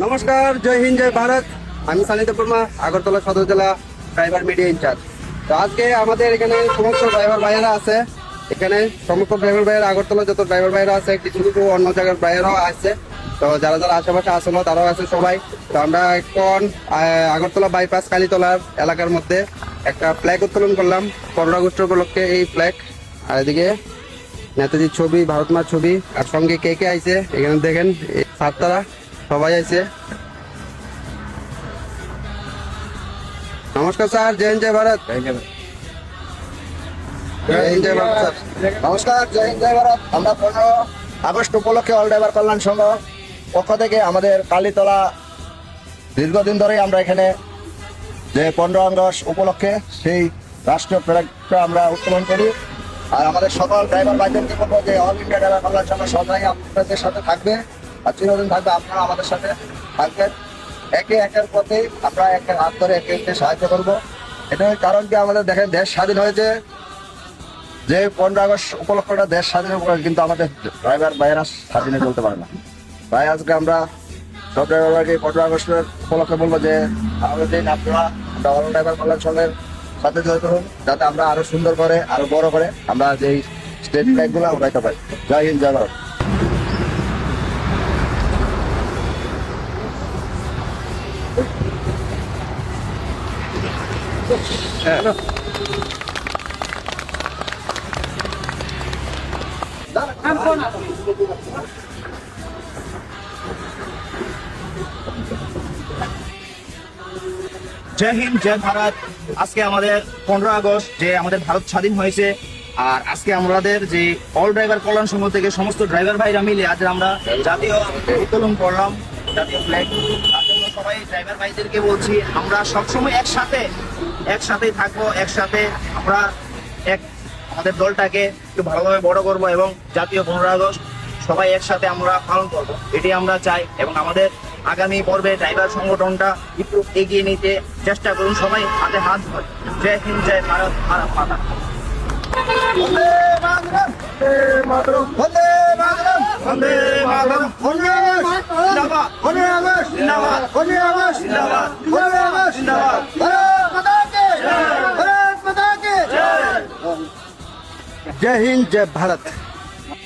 নমস্কার, জয় হিন্দ, জয় ভারত। আমি সানিতা বর্মা, আগরতলা সদর জেলা ড্রাইভার মিডিয়া ইনচার্জ। তো আজকে আমাদের এখানে সমস্ত ড্রাইভার ভাইয়েরা আছে। এখানে সমস্ত ড্রাইভার ভাইয়েরা, আগরতলা যত ড্রাইভার ভাইয়েরা আছে, কিছু কিছু অন্য জায়গার ভাইয়েরাও আছে। তো যারা যারা আশেপাশে আসলো তারাও আছে সবাই। তো আমরা এখন আগরতলা বাইপাস কালীতলার এলাকার মধ্যে একটা ফ্ল্যাগ উত্তোলন করলাম 15 আগস্ট উপলক্ষে। এই ফ্ল্যাগ, আর এদিকে নেতাজির ছবি, ভারত মার ছবি, আর সঙ্গে কে কে আইছে এখানে দেখেন, ছাত্ররা সবাই আইছে। নমস্কার স্যার, জয় হিন্দ, জয় ভারত। জয় হিন্দ, জয় ভারত স্যার। নমস্কার, জয় হিন্দ, জয় ভারত। আমরা 15 আগস্ট উপলক্ষে অল ড্রাইভার কল্যাণ সংঘ পক্ষ থেকে আমাদের কালীতলা দীর্ঘদিন ধরেই আমরা এখানে যে 15 আগস্ট উপলক্ষে সেই রাষ্ট্রীয় ফ্ল্যাগটা আমরা উত্তোলন করি। আর আমাদের সকল ড্রাইভার ভাইদেরকে বলবো যে অল ইন্ডিয়া ড্রাইভার কল্যাণ সংঘ সবাই আপনাদের সাথে থাকবে আর চিরদিন থাকবে। আপনারা আমাদের সাথে থাকবেন, একে একের পথে আমরা একে হাত ধরে একে একে সাহায্য করবো। এটাই কারণ কি, আমাদের দেখেন দেশ স্বাধীন হয়েছে যে 15 আগস্ট উপলক্ষটা দেশ স্বাধীনের উপলক্ষে, কিন্তু আমাদের ড্রাইভার ভাইয়েরা স্বাধীনে চলতে পারে না। তাই আজকে আমরা সব ড্রাইভারকে 15 আগস্টের উপলক্ষে বলবো যে আমাদের দিন আপনারা অল ড্রাইভার কল্যাণ সংঘের সাথে জড়িত হন, যাতে আমরা আরো সুন্দর করে আরো বড় করে আমরা যে স্টেট ফ্ল্যাগগুলো উঠাইতে পারি। জয় হিন্দ, জয় ভারত। জয় হিন্দ, জয় ভারত। আজকে আমাদের 15 আগস্ট যে আমাদের ভারত স্বাধীন হয়েছে, আর আজকে আমাদের যে অল ড্রাইভার কল্যাণ সংঘ থেকে সমস্ত ড্রাইভার ভাইরা মিলে আজ আমরা জাতীয় উত্তোলন করলাম, জাতীয় ফ্ল্যাগ। তার জন্য সবাই ড্রাইভার ভাইদেরকে বলছি, আমরা সবসময় একসাথেই থাকবো, একসাথে আমরা আমাদের দলটাকে একটু ভালোভাবে বড় করব এবং জাতীয় 15 আগস্ট সবাই একসাথে আমরা পালন করব, এটি আমরা চাই। এবং আমাদের আগামী পর্বে ড্রাইভার সংগঠনটা একটু এগিয়ে নিতে চেষ্টা করুন, সবাই হাতে হাত ধরে। জয় হিন্দ, জয় ভারত, ভারত মাতা। বন্দে মাতরম, বন্দে মাতরম, বন্দে মাতরম, বন্দে মাতরম, জিন্দাবাদ, 15 আগস্ট জিন্দাবাদ, 15 আগস্ট জিন্দাবাদ, 15 আগস্ট জিন্দাবাদ। ভারত মাতা কি জয়, ভারত মাতা কি জয়। জয় হিন্দ, জয় ভারত।